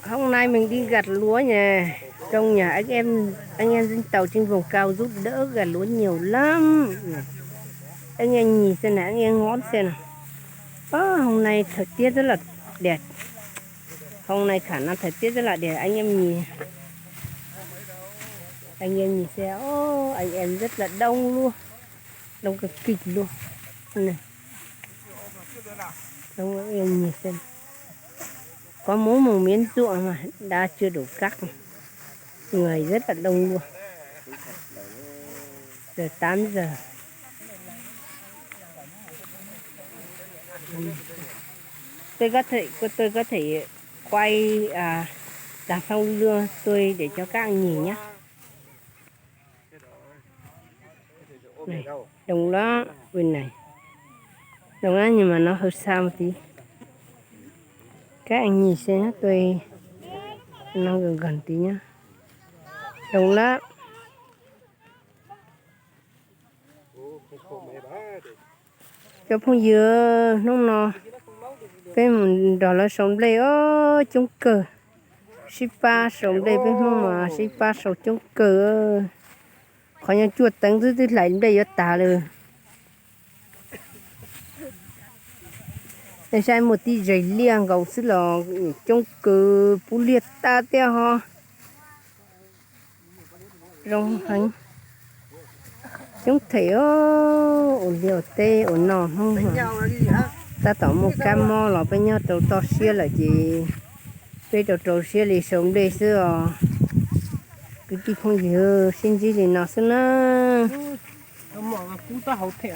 Hôm nay mình đi gặt lúa nhà trong nhà anh em dân tàu trên vùng cao giúp đỡ gặt lúa nhiều lắm. Anh em nhìn xem nào, anh em ngó xem nào. Hôm nay thời tiết rất là đẹp. Hôm nay khả năng thời tiết rất là đẹp, anh em nhìn. Anh em nhìn xem, anh em rất là đông luôn, đông cực kịch luôn. Này. Đông anh em nhìn xem. Có mỗi một miếng ruộng mà đã chưa đủ cắt, người rất là đông luôn. Giờ 8 giờ. Tôi có thể quay đằng sau lưng tôi để cho các anh nhìn nhé. Này, đồng đó bên này, đồng đó nhưng mà nó hơi xa một tí. Các anh nhìn xem tôi nó gần gần tí nhá. Đồng đó cho phong dừa nó cái mình đó là sống đây chung cờ Sipa sống đây bên không mà Sipa sống chung cờ khỏi nhà chuột tăng thứ lại đây ở tà rồi. Đây sai một tí giấy liang gấu xứ lò chung cờ bù liệt ta theo ho rong hành chúng thấy ổn liều tê ổn nọ không hả ta tỏ một cam mò lò bên nhau trâu to xia là gì bây giờ trâu xia thì sống đây xưa cái gì không gì xin gì thì nó xin nó mà cũng ta hậu thẻ